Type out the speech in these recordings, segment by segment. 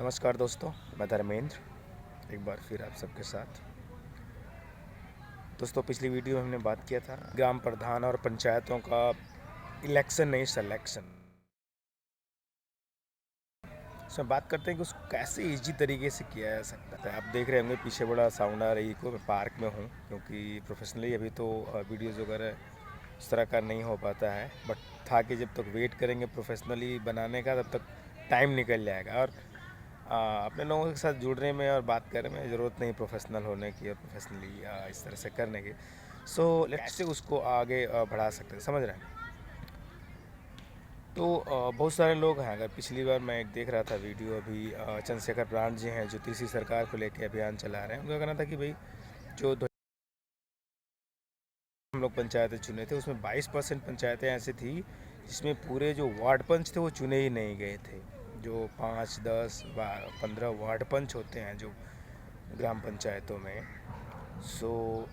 नमस्कार दोस्तों, मैं धर्मेंद्र एक बार फिर आप सबके साथ। दोस्तों, पिछली वीडियो में हमने बात किया था ग्राम प्रधान और पंचायतों का इलेक्शन नहीं सिलेक्शन। उसमें बात करते हैं कि उसको कैसे इजी तरीके से किया जा सकता है। आप देख रहे होंगे पीछे बड़ा साउंड आ रही है को मैं पार्क में हूँ, क्योंकि प्रोफेशनली अभी तो वीडियोज़ वगैरह उस तरह का नहीं हो पाता है। बट था कि जब तक वेट करेंगे प्रोफेशनली बनाने का तब तक टाइम निकल जाएगा और अपने लोगों के साथ जुड़ने में और बात करने में ज़रूरत नहीं प्रोफेशनल होने की और प्रोफेशनली इस तरह से करने की। सो कैसे उसको आगे बढ़ा सकते हैं, समझ रहे हैं। तो बहुत सारे लोग हैं। अगर पिछली बार मैं एक देख रहा था वीडियो, अभी चंद्रशेखर ब्रांड जी हैं जो तीसरी सरकार को लेकर अभियान चला रहे हैं। उनका कहना था कि भाई जो हम लोग पंचायतें चुने थे उसमें 22% पंचायतें ऐसी थी जिसमें पूरे जो वार्ड पंच थे वो चुने ही नहीं गए थे। जो 5, 10, 15 वार्ड पंच होते हैं जो ग्राम पंचायतों में।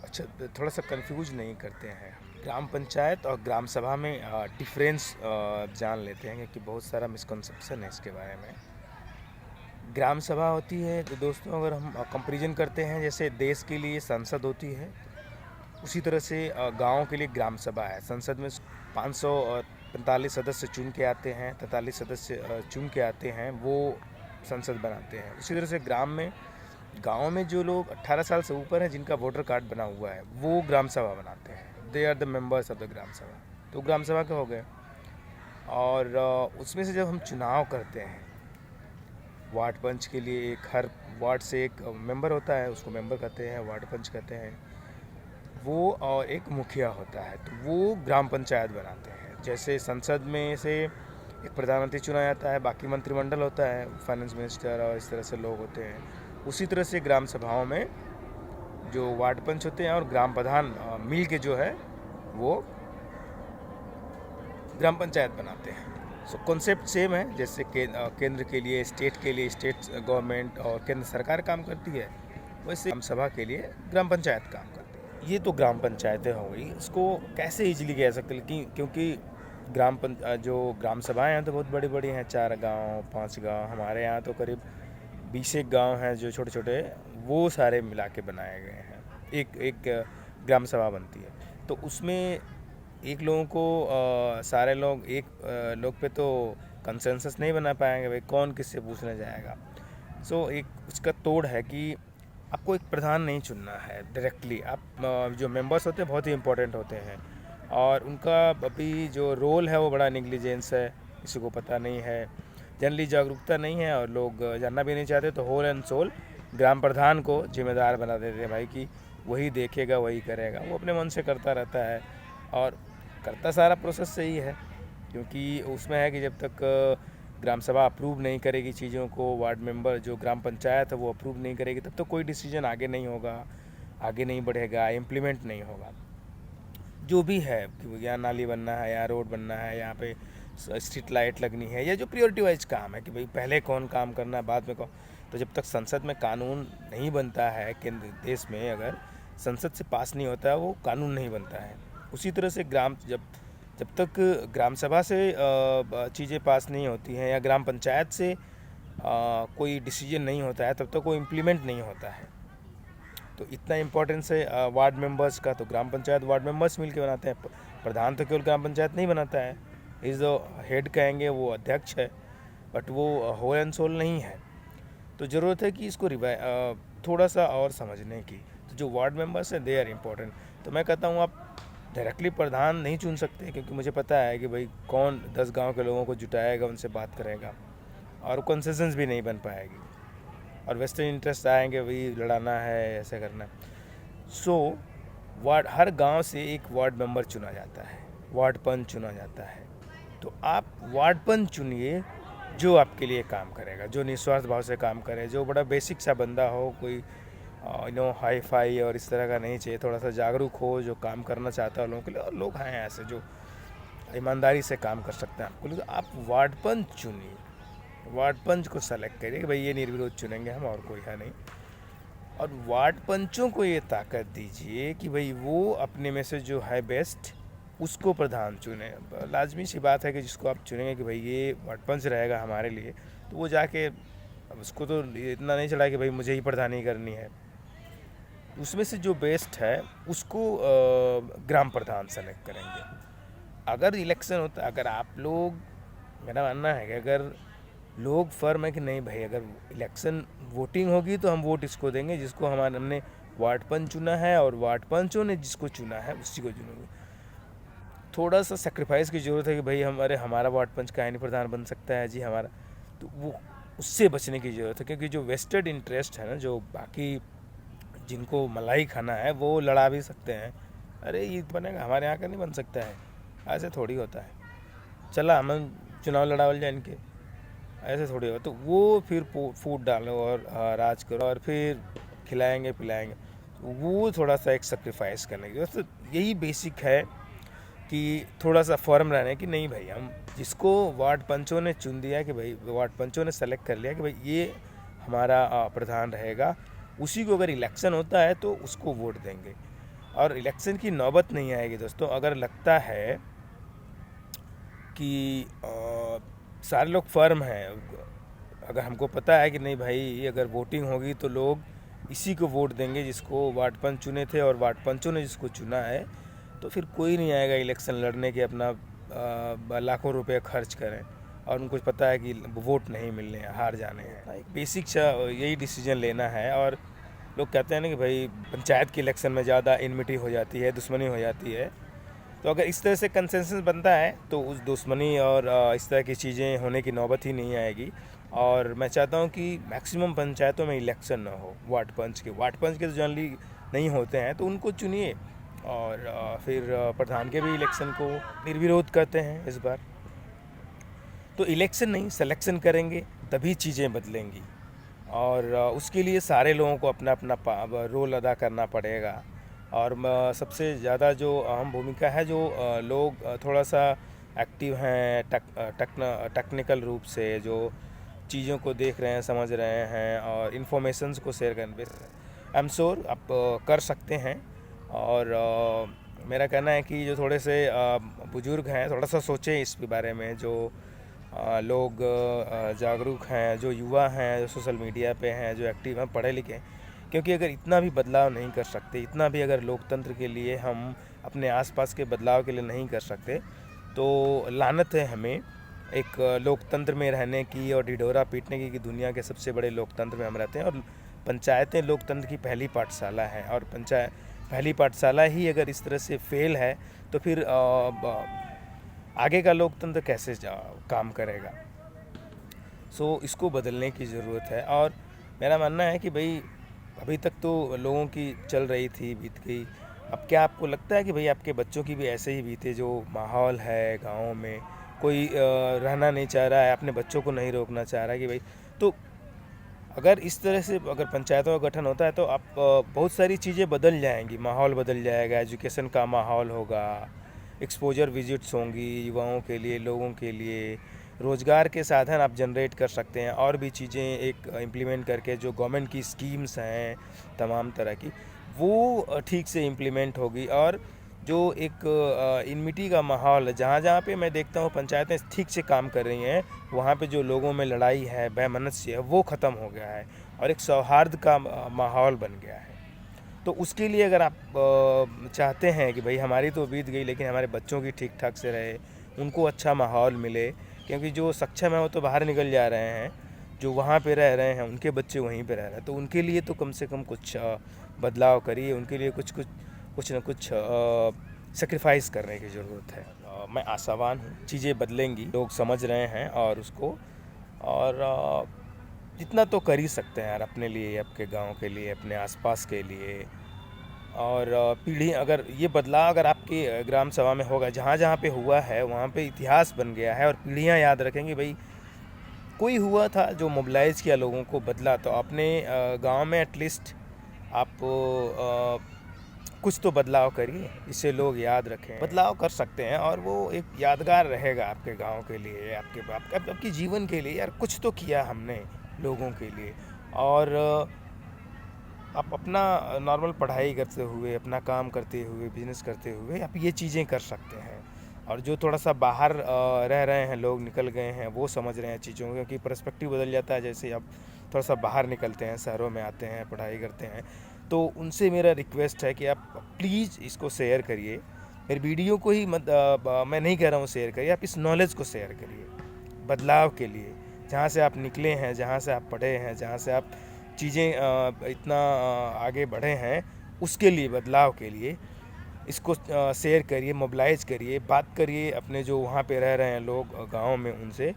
अच्छा, थोड़ा सा कंफ्यूज नहीं करते हैं। ग्राम पंचायत और ग्राम सभा में डिफरेंस जान लेते हैं, क्योंकि बहुत सारा मिसकंसेप्शन है इसके बारे में। ग्राम सभा होती है तो दोस्तों, अगर हम कंपैरिजन करते हैं, जैसे देश के लिए संसद होती है उसी तरह से गाँव के लिए ग्राम सभा है। संसद में 545 सदस्य चुन के आते हैं, 43 सदस्य चुन के आते हैं, वो संसद बनाते हैं। उसी तरह से गांव में जो लोग 18 साल से ऊपर हैं जिनका वोटर कार्ड बना हुआ है वो ग्राम सभा बनाते हैं। They are the members of the gram sabha. तो ग्राम सभा के हो गए। और उसमें से जब हम चुनाव करते हैं वार्ड पंच के लिए, एक हर वार्ड से एक मेंबर होता है, उसको मेंबर कहते हैं, वार्ड पंच कहते हैं वो, और एक मुखिया होता है। तो वो ग्राम पंचायत बनाते हैं। जैसे संसद में से एक प्रधानमंत्री चुना जाता है, बाकी मंत्रिमंडल होता है, फाइनेंस मिनिस्टर और इस तरह से लोग होते हैं। उसी तरह से ग्राम सभाओं में जो वार्ड पंच होते हैं और ग्राम प्रधान मिल के जो है वो ग्राम पंचायत बनाते हैं। सो कॉन्सेप्ट सेम है। जैसे केंद्र के लिए, स्टेट के लिए स्टेट गवर्नमेंट और केंद्र सरकार काम करती है, वैसे ग्राम सभा के लिए ग्राम पंचायत काम करती है। ये तो ग्राम पंचायतें हो गई। इसको कैसे इजीली किया जा सकता है, क्योंकि जो ग्राम सभाएं हैं तो बहुत बड़ी बड़ी हैं, 4 गांव 5 गांव। हमारे यहाँ तो करीब 20 एक गाँव हैं जो छोटे छोटे, वो सारे मिला के बनाए गए हैं। एक एक ग्राम सभा बनती है। तो उसमें एक लोगों को सारे लोग एक लोग पे तो कंसेंसस नहीं बना पाएंगे, भाई कौन किससे पूछने जाएगा। एक उसका तोड़ है कि आपको एक प्रधान नहीं चुनना है डायरेक्टली। आप जो मेंबर्स होते हैं बहुत ही इंपॉर्टेंट होते हैं, और उनका अभी जो रोल है वो बड़ा निग्लिजेंस है, किसी को पता नहीं है, जनरली जागरूकता नहीं है, और लोग जानना भी नहीं चाहते। तो होल एंड सोल ग्राम प्रधान को जिम्मेदार बना देते हैं भाई कि वही देखेगा, वही करेगा। वो अपने मन से करता रहता है और करता सारा प्रोसेस सही है, क्योंकि उसमें है कि जब तक ग्राम सभा अप्रूव नहीं करेगी चीज़ों को, वार्ड मेंबर जो ग्राम पंचायत है वो अप्रूव नहीं करेगी, तब तक कोई डिसीजन आगे नहीं होगा, आगे नहीं बढ़ेगा, इम्प्लीमेंट नहीं होगा। जो भी है कि यहाँ नाली बनना है, यहाँ रोड बनना है, यहाँ पे स्ट्रीट लाइट लगनी है, या जो प्रियोरिटी वाइज काम है कि भाई पहले कौन काम करना है बाद में कौन। तो जब तक संसद में कानून नहीं बनता है, केंद्र देश में अगर संसद से पास नहीं होता है वो कानून नहीं बनता है। उसी तरह से जब तक ग्राम सभा से चीज़ें पास नहीं होती हैं या ग्राम पंचायत से कोई डिसीजन नहीं होता है, तब तक वो इम्प्लीमेंट नहीं होता है। तो इतना इम्पोर्टेंस है वार्ड मेंबर्स का। तो ग्राम पंचायत वार्ड मेंबर्स मिलकर बनाते हैं। प्रधान तो केवल ग्राम पंचायत नहीं बनाता है, इज़ द हेड कहेंगे, वो अध्यक्ष है, बट वो होल एंड सोल नहीं है। तो ज़रूरत है कि इसको थोड़ा सा और समझने की। तो जो वार्ड मेंबर्स हैं दे आर इम्पोर्टेंट। तो मैं कहता हूँ आप डायरेक्टली प्रधान नहीं चुन सकते, क्योंकि मुझे पता है कि भाई कौन 10 गांव के लोगों को जुटाएगा, उनसे बात करेगा, और कंसेंसस भी नहीं बन पाएगी, और वेस्टर्न इंटरेस्ट आएंगे, वही लड़ाना है, ऐसे करना है। हर गांव से एक वार्ड मेंबर चुना जाता है, वार्ड पंच चुना जाता है। तो आप वार्ड पंच चुनिए जो आपके लिए काम करेगा, जो निस्वार्थ भाव से काम करे, जो बड़ा बेसिक सा बंदा हो, कोई हाई फाई और इस तरह का नहीं चाहिए, थोड़ा सा जागरूक हो, जो काम करना चाहता है लोगों के लिए। और लोग हैं ऐसे जो ईमानदारी से काम कर सकते हैं आपको लिए। तो आप वार्ड पंच चुनिए, वार्ड पंच को सेलेक्ट करिए कि भाई ये निर्विरोध चुनेंगे हम, और कोई है नहीं। और वार्ड पंचों को ये ताकत दीजिए कि भाई वो अपने में से जो है बेस्ट उसको प्रधान चुने। लाजमी सी बात है कि जिसको आप चुनेंगे कि भाई ये वार्ड पंच रहेगा हमारे लिए, तो वो जाके अब उसको तो इतना नहीं चढ़ा कि भाई मुझे ही प्रधानी करनी है। उसमें से जो बेस्ट है उसको ग्राम प्रधान सेलेक्ट करेंगे। अगर इलेक्शन होता, अगर आप लोग, मेरा मानना है कि अगर लोग फर्म है कि नहीं भाई, अगर इलेक्शन वोटिंग होगी तो हम वोट इसको देंगे जिसको हमने वार्ड पंच चुना है, और वार्ड पंचों ने जिसको चुना है उसी को चुनेंगे। थोड़ा सा सेक्रीफाइस की ज़रूरत है कि भाई हमारा वार्ड पंच का नहीं प्रधान बन सकता है जी हमारा, तो वो उससे बचने की ज़रूरत है। क्योंकि जो वेस्टेड इंटरेस्ट है ना, जो बाकी जिनको मलाई खाना है वो लड़ा भी सकते हैं, अरे ये बनेगा हमारे यहाँ का नहीं बन सकता है, ऐसे थोड़ी होता है, चला हम चुनाव लड़ावल जाए इनके, ऐसे थोड़ी होता। तो वो फिर फूट डालो और राज करो और फिर खिलाएंगे पिलाएंगे, वो थोड़ा सा एक सेक्रीफाइस करने की। तो यही बेसिक है कि थोड़ा सा फॉर्म रहने कि नहीं भाई, हम जिसको वार्ड पंचों ने चुन दिया कि भाई, वार्ड पंचों ने सेलेक्ट कर लिया कि भाई ये हमारा प्रधान रहेगा, उसी को अगर इलेक्शन होता है तो उसको वोट देंगे। और इलेक्शन की नौबत नहीं आएगी दोस्तों। अगर लगता है कि सारे लोग फर्म हैं, अगर हमको पता है कि नहीं भाई अगर वोटिंग होगी तो लोग इसी को वोट देंगे जिसको वार्ड पंच चुने थे, और वार्ड पंचों ने जिसको चुना है, तो फिर कोई नहीं आएगा इलेक्शन लड़ने के अपना लाखों रुपए खर्च करें, और उनको पता है कि वोट नहीं मिलने हैं, हार जाने हैं। बेसिक यही डिसीजन लेना है। और लोग कहते हैं ना कि भाई पंचायत के इलेक्शन में ज़्यादा इनमिटी हो जाती है, दुश्मनी हो जाती है, तो अगर इस तरह से कंसेंसस बनता है तो उस दुश्मनी और इस तरह की चीज़ें होने की नौबत ही नहीं आएगी। और मैं चाहता हूँ कि मैक्सिमम पंचायतों में इलेक्शन ना हो वार्ड पंच के तो जनरली नहीं होते हैं, तो उनको चुनिए। और फिर प्रधान के भी इलेक्शन को निर्विरोध करते हैं इस बार। तो इलेक्शन नहीं, सिलेक्शन करेंगे तभी चीज़ें बदलेंगी, और उसके लिए सारे लोगों को अपना अपना रोल अदा करना पड़ेगा। और सबसे ज़्यादा जो अहम भूमिका है, जो लोग थोड़ा सा एक्टिव हैं टेक्निकल रूप से, जो चीज़ों को देख रहे हैं, समझ रहे हैं और इन्फॉर्मेशंस को शेयर करने पे आई एम श्योर आप कर सकते हैं। और मेरा कहना है कि जो थोड़े से बुज़ुर्ग हैं थोड़ा सा सोचें इस बारे में, जो लोग जागरूक हैं, जो युवा हैं, जो सोशल मीडिया पे हैं, जो एक्टिव हैं, पढ़े लिखे हैं। क्योंकि अगर इतना भी बदलाव नहीं कर सकते, इतना भी अगर लोकतंत्र के लिए हम अपने आसपास के बदलाव के लिए नहीं कर सकते, तो लानत है हमें एक लोकतंत्र में रहने की और ढिढोरा पीटने की कि दुनिया के सबसे बड़े लोकतंत्र में हम रहते हैं। और पंचायतें लोकतंत्र की पहली पाठशाला है, और पहली पाठशाला ही अगर इस तरह से फेल है तो फिर आगे का लोकतंत्र कैसे काम करेगा। सो इसको बदलने की ज़रूरत है। और मेरा मानना है कि भाई अभी तक तो लोगों की चल रही थी, बीत गई। अब क्या आपको लगता है कि भाई आपके बच्चों की भी ऐसे ही बीते? जो माहौल है गाँव में, कोई रहना नहीं चाह रहा है, अपने बच्चों को नहीं रोकना चाह रहा है कि भाई, तो अगर इस तरह से अगर पंचायतों का गठन होता है तो आप बहुत सारी चीज़ें बदल जाएंगी, माहौल बदल जाएगा, एजुकेशन का माहौल होगा, एक्सपोजर विजिट्स होंगी युवाओं के लिए, लोगों के लिए रोज़गार के साधन आप जनरेट कर सकते हैं, और भी चीज़ें एक इम्प्लीमेंट करके जो गवर्नमेंट की स्कीम्स हैं तमाम तरह की, वो ठीक से इम्प्लीमेंट होगी। और जो एक इनमिटी का माहौल है, जहाँ जहाँ पे मैं देखता हूँ पंचायतें ठीक से काम कर रही हैं, वहाँ पे जो लोगों में लड़ाई है, वैमनस्य है, वो ख़त्म हो गया है और एक सौहार्द का माहौल बन गया है। तो उसके लिए अगर आप चाहते हैं कि भाई हमारी तो बीत गई लेकिन हमारे बच्चों की ठीक ठाक से रहे, उनको अच्छा माहौल मिले, क्योंकि जो सक्षम है वो तो बाहर निकल जा रहे हैं, जो वहाँ पे रह रहे हैं उनके बच्चे वहीं पे रह रहे हैं, तो उनके लिए तो कम से कम कुछ बदलाव करिए, उनके लिए कुछ ना कुछ सेक्रीफाइस करने की ज़रूरत है। मैं आशावान हूँ चीज़ें बदलेंगी, लोग समझ रहे हैं और उसको, और जितना तो कर ही सकते हैं यार अपने लिए, आपके गांव के लिए, अपने आसपास के लिए। और पीढ़ी अगर ये बदलाव अगर आपकी ग्राम सभा में होगा, जहाँ जहाँ पे हुआ है वहाँ पे इतिहास बन गया है और पीढ़ियाँ याद रखेंगी भाई कोई हुआ था जो मोबिलाइज़ किया लोगों को, बदला। तो अपने गांव में एटलीस्ट आप कुछ तो बदलाव करिए, इससे लोग याद रखें, बदलाव कर सकते हैं और वो एक यादगार रहेगा आपके गांव के लिए, आपके जीवन के लिए। यार कुछ तो किया हमने लोगों के लिए। और आप अपना नॉर्मल पढ़ाई करते हुए, अपना काम करते हुए, बिजनेस करते हुए आप ये चीज़ें कर सकते हैं। और जो थोड़ा सा बाहर रह रहे हैं लोग, निकल गए हैं, वो समझ रहे हैं चीज़ों को, क्योंकि पर्सपेक्टिव बदल जाता है। जैसे आप थोड़ा सा बाहर निकलते हैं, शहरों में आते हैं, पढ़ाई करते हैं, तो उनसे मेरा रिक्वेस्ट है कि आप प्लीज़ इसको शेयर करिए। मेरी वीडियो को ही मैं नहीं कह रहा हूँ शेयर करिए, आप इस नॉलेज को शेयर करिए बदलाव के लिए। जहाँ से आप निकले हैं, जहाँ से आप पढ़े हैं, जहाँ से आप चीज़ें इतना आगे बढ़े हैं, उसके लिए, बदलाव के लिए इसको शेयर करिए, मोबिलाइज करिए, बात करिए अपने जो वहाँ पे रह रहे हैं लोग गांव में उनसे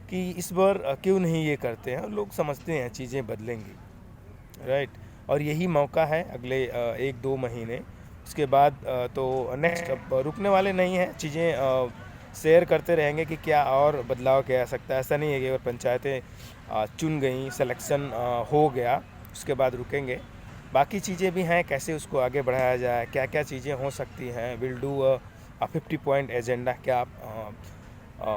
कि इस बार क्यों नहीं ये करते हैं। लोग समझते हैं चीज़ें बदलेंगी, राइट। और यही मौका है अगले 1-2 महीने, उसके बाद तो नेक्स्ट अब रुकने वाले नहीं हैं। चीज़ें शेयर करते रहेंगे कि क्या और बदलाव किया जा सकता है। ऐसा नहीं है कि अगर पंचायतें चुन गई, सिलेक्शन हो गया, उसके बाद रुकेंगे। बाकी चीज़ें भी हैं, कैसे उसको आगे बढ़ाया जाए, क्या क्या चीज़ें हो सकती हैं। विल डू 50 पॉइंट एजेंडा, क्या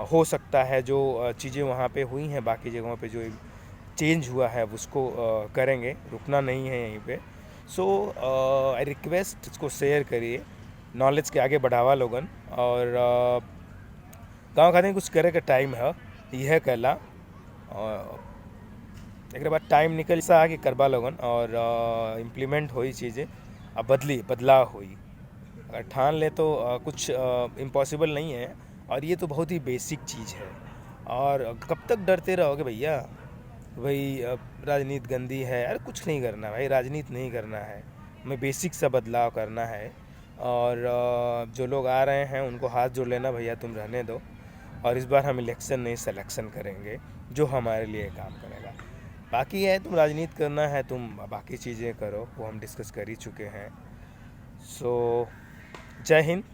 हो सकता है जो चीज़ें वहाँ पे हुई हैं, बाकी जगहों पे जो चेंज हुआ है उसको करेंगे, रुकना नहीं है यहीं पे। सो आई रिक्वेस्ट, इसको शेयर करिए, नॉलेज के आगे बढ़ावा लोगन। और गाँव खातिर कुछ करे के टाइम है, यह कहला। एक बाद टाइम निकल सा कि करबा लोगन और इम्प्लीमेंट हुई चीज़ें, अब बदलाव हुई। अगर ठान ले तो कुछ इम्पॉसिबल नहीं है। और ये तो बहुत ही बेसिक चीज़ है। और कब तक डरते रहोगे भैया, भाई राजनीति गंदी है। अरे कुछ नहीं करना भाई, राजनीति नहीं करना है, हमें बेसिक सा बदलाव करना है। और जो लोग आ रहे हैं उनको हाथ जोड़ लेना, भैया तुम रहने दो, और इस बार हम इलेक्शन नहीं सिलेक्शन करेंगे जो हमारे लिए काम करेगा। बाकी है, तुम राजनीति करना है, तुम बाकी चीज़ें करो, वो हम डिस्कस कर ही चुके हैं। सो जय हिंद।